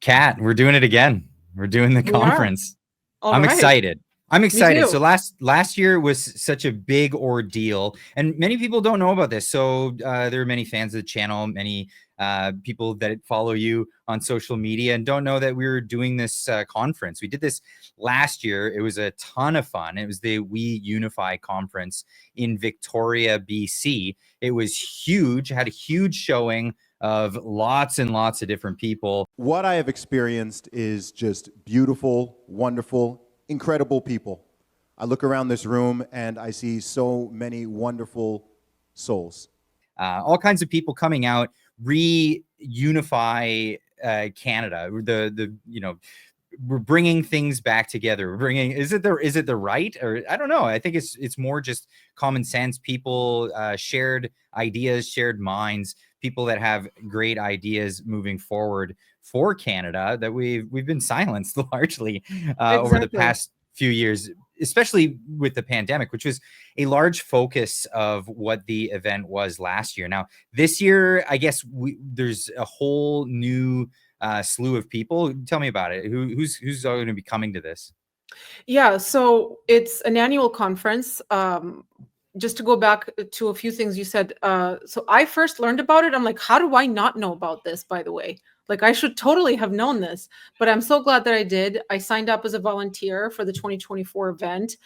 Kat, we're doing it again. We're doing the We are. conference. All I'm right. excited. I'm Me excited. too. So last year was such a big ordeal, and many people don't know about this. So there are many fans of the channel, many people that follow you on social media, and don't know that we were doing this conference. We did this last year. It was a ton of fun. It was the We Unify conference in Victoria, BC. It was huge. Had a huge showing of lots and lots of different people. What I have experienced is just beautiful, wonderful, incredible people. I look around this room and I see so many wonderful souls. All kinds of people coming out, reunify Canada. We're bringing things back together. We're bringing, is it the right, or I don't know. I think it's more just common sense. People shared ideas, shared minds, people that have great ideas moving forward for Canada that we've been silenced largely over the past few years, especially with the pandemic, which was a large focus of what the event was last year. Now, this year, I guess there's a whole new slew of people. Tell me about it. Who's going to be coming to this? Yeah, so it's an annual conference. Just to go back to a few things you said. So I first learned about it. I'm like, how do I not know about this, by the way? Like, I should totally have known this, but I'm so glad that I did. I signed up as a volunteer for the 2024 event.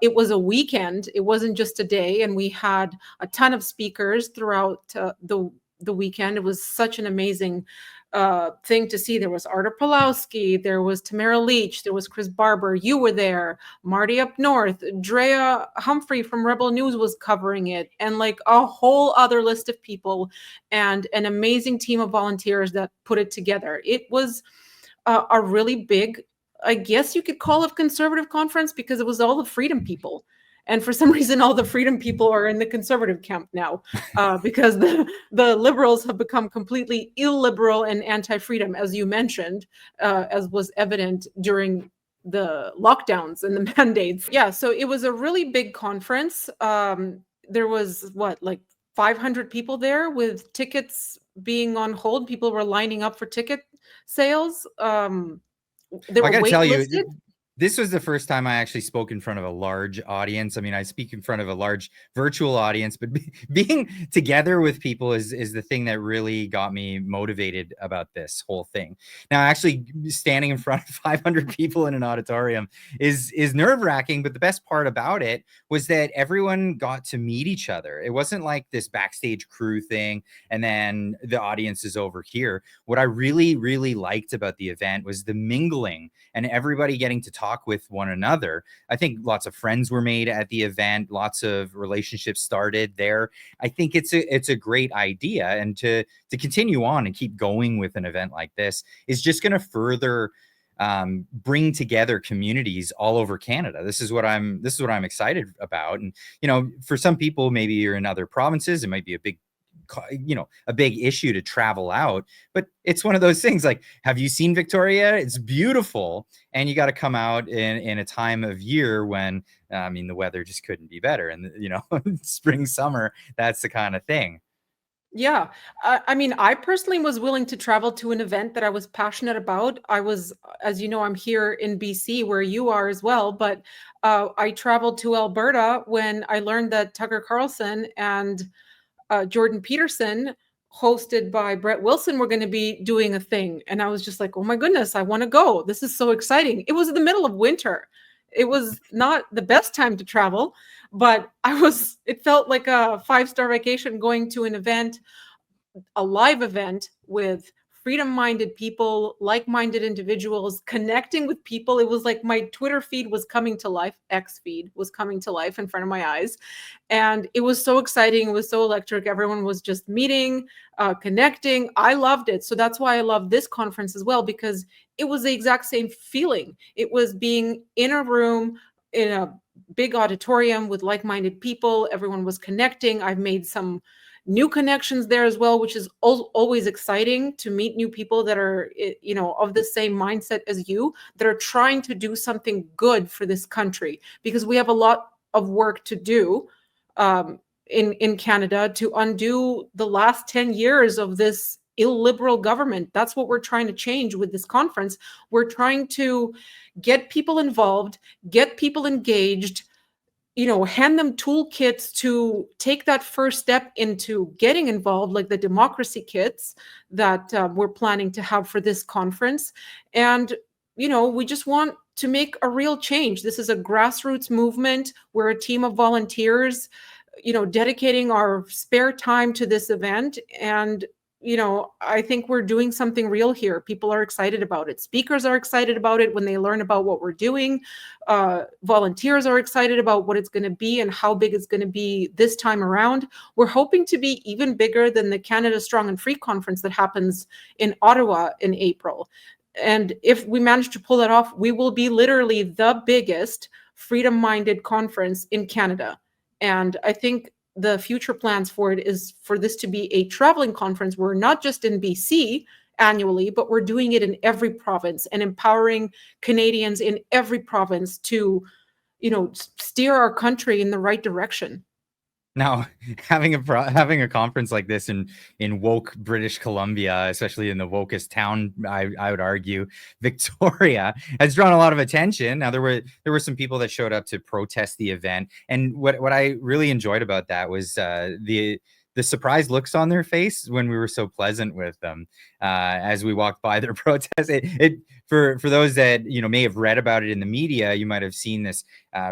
It was a weekend. It wasn't just a day. And we had a ton of speakers throughout the weekend. It was such an amazing thing to see. There was Artur Pawlowski, there was Tamara Leach, there was Chris Barber, you were there, Marty up north, Drea Humphrey from Rebel News was covering it, and like a whole other list of people, and an amazing team of volunteers that put it together. It was a really big, I guess you could call it, conservative conference, because it was all the freedom people. And for some reason, all the freedom people are in the conservative camp now, because the liberals have become completely illiberal and anti-freedom, as you mentioned, as was evident during the lockdowns and the mandates. Yeah, so it was a really big conference. There was like 500 people there, with tickets being on hold. People were lining up for ticket sales. They were I got to tell you, waitlisted. this was the first time I actually spoke in front of a large audience. I mean, I speak in front of a large virtual audience, but being together with people is the thing that really got me motivated about this whole thing. Now, actually standing in front of 500 people in an auditorium is nerve-wracking, but the best part about it was that everyone got to meet each other. It wasn't like this backstage crew thing and then the audience is over here. What I really, really liked about the event was the mingling and everybody getting to talk with one another. I think lots of friends were made at the event. Lots of relationships started there. I think it's a great idea, and to continue on and keep going with an event like this is just going to further bring together communities all over Canada. This is what I'm excited about. And for some people, maybe you're in other provinces, it might be a big issue to travel out, but it's one of those things like, have you seen Victoria? It's beautiful. And you got to come out in a time of year when, the weather just couldn't be better. And, spring, summer, that's the kind of thing. Yeah. I mean, I personally was willing to travel to an event that I was passionate about. I was, as you know, I'm here in BC where you are as well, but I traveled to Alberta when I learned that Tucker Carlson and Jordan Peterson, hosted by Brett Wilson, were going to be doing a thing. And I was just like, oh my goodness, I want to go. This is so exciting. It was in the middle of winter. It was not the best time to travel, but it felt like a 5-star vacation, going to an event, a live event with freedom-minded people, like-minded individuals, connecting with people. It was like my Twitter feed was coming to life, X feed was coming to life in front of my eyes. And it was so exciting. It was so electric. Everyone was just meeting, connecting. I loved it. So that's why I love this conference as well, because it was the exact same feeling. It was being in a room, in a big auditorium with like-minded people. Everyone was connecting. I've made some new connections there as well, which is always exciting, to meet new people that are, of the same mindset as you, that are trying to do something good for this country, because we have a lot of work to do in Canada to undo the last 10 years of this illiberal government. That's what we're trying to change with this conference. We're trying to get people involved, get people engaged, hand them toolkits to take that first step into getting involved, like the democracy kits that we're planning to have for this conference. And, we just want to make a real change. This is a grassroots movement. We're a team of volunteers, dedicating our spare time to this event. And I think we're doing something real here. People are excited about it. Speakers are excited about it when they learn about what we're doing. Volunteers are excited about what it's going to be and how big it's going to be this time around. We're hoping to be even bigger than the Canada Strong and Free conference that happens in Ottawa in April. And if we manage to pull that off, we will be literally the biggest freedom-minded conference in Canada. And I think the future plans for it is for this to be a traveling conference. We're not just in BC annually, but we're doing it in every province and empowering Canadians in every province to, steer our country in the right direction. Now, having a conference like this in woke British Columbia, especially in the wokest town, I would argue, Victoria, has drawn a lot of attention. Now, there were some people that showed up to protest the event, and what I really enjoyed about that was the surprised looks on their face when we were so pleasant with them as we walked by their protest. For those that may have read about it in the media, you might have seen this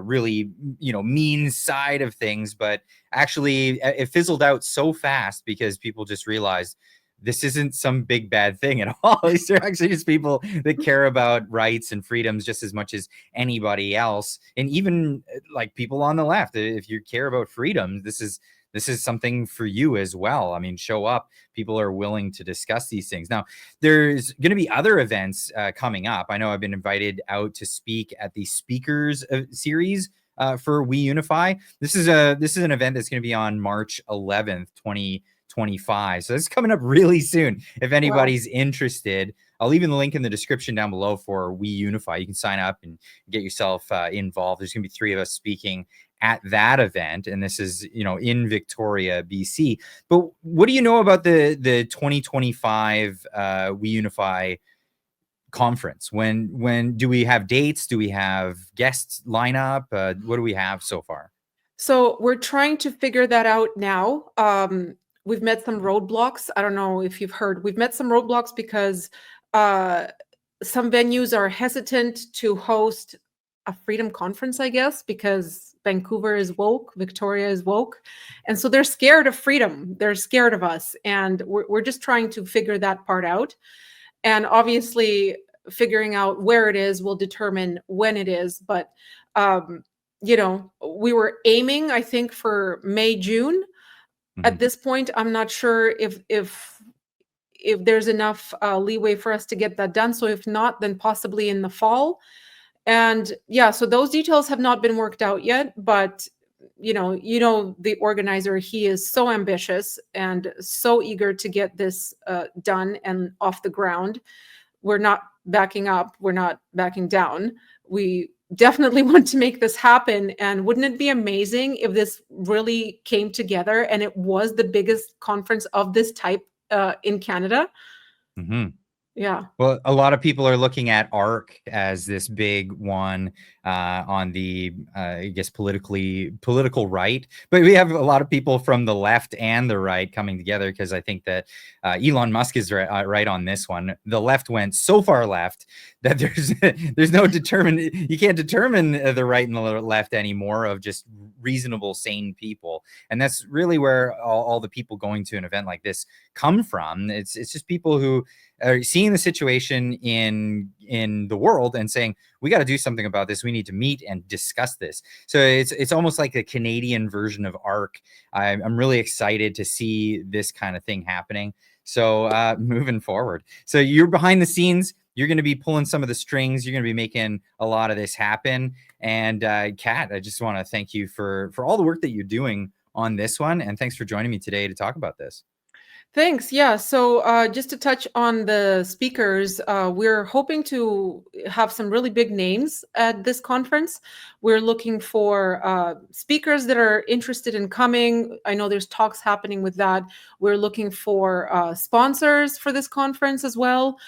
really mean side of things, but actually it fizzled out so fast because people just realized this isn't some big bad thing at all. These are actually just people that care about rights and freedoms just as much as anybody else. And even like people on the left, if you care about freedoms, this is something for you as well. I mean, show up. People are willing to discuss these things. Now, there's going to be other events coming up. I know I've been invited out to speak at the speakers series for We Unify. This is an event that's going to be on March 11th, 2025. So it's coming up really soon. If anybody's interested, I'll leave in the link in the description down below for We Unify. You can sign up and get yourself involved. There's going to be 3 of us speaking at that event, and this is in Victoria, BC. But what do you know about the 2025 We Unify conference? When do we have dates? Do we have guests lineup? What do we have so far? So we're trying to figure that out now. We've met some roadblocks. I don't know if you've heard. We've met some roadblocks because some venues are hesitant to host a freedom conference, I guess, because Vancouver is woke, Victoria is woke. And so they're scared of freedom. They're scared of us. And we're just trying to figure that part out. And obviously, figuring out where it is will determine when it is. But, we were aiming, I think, for May, June. Mm-hmm. At this point, I'm not sure if there's enough leeway for us to get that done. So if not, then possibly in the fall. And yeah, so those details have not been worked out yet, but the organizer, he is so ambitious and so eager to get this done and off the ground. We're not backing up. We're not backing down. We definitely want to make this happen. And wouldn't it be amazing if this really came together and it was the biggest conference of this type in Canada? Mm-hmm. Yeah. Well, a lot of people are looking at ARC as this big one on the, I guess, political right. But we have a lot of people from the left and the right coming together because I think that Elon Musk is right on this one. The left went so far left that there's no you can't determine the right and the left anymore of just reasonable, sane people. And that's really where all the people going to an event like this come from. It's just people who are seeing the situation in the world and saying, we got to do something about this. We need to meet and discuss this. So it's almost like a Canadian version of ARC. I'm really excited to see this kind of thing happening. So moving forward. So you're behind the scenes. You're going to be pulling some of the strings. You're going to be making a lot of this happen. And Kat, I just want to thank you for all the work that you're doing on this one. And thanks for joining me today to talk about this. Thanks. Yeah. So just to touch on the speakers, we're hoping to have some really big names at this conference. We're looking for speakers that are interested in coming. I know there's talks happening with that. We're looking for sponsors for this conference as well.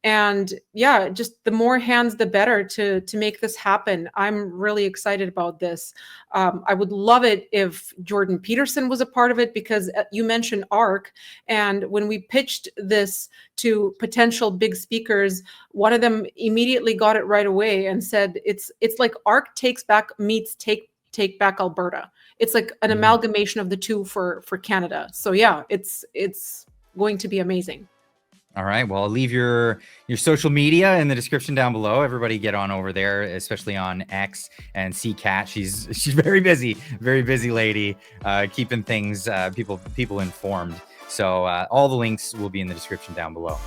And yeah, just the more hands, the better to make this happen. I'm really excited about this. I would love it if Jordan Peterson was a part of it, because you mentioned ARC. And when we pitched this to potential big speakers, one of them immediately got it right away and said it's like ARC Takes Back meets Take Back Alberta. It's like an amalgamation of the two for Canada. So yeah, it's going to be amazing. All right. Well, I'll leave your social media in the description down below. Everybody get on over there, especially on X, and see Kat. She's very busy lady, keeping things people informed. So all the links will be in the description down below.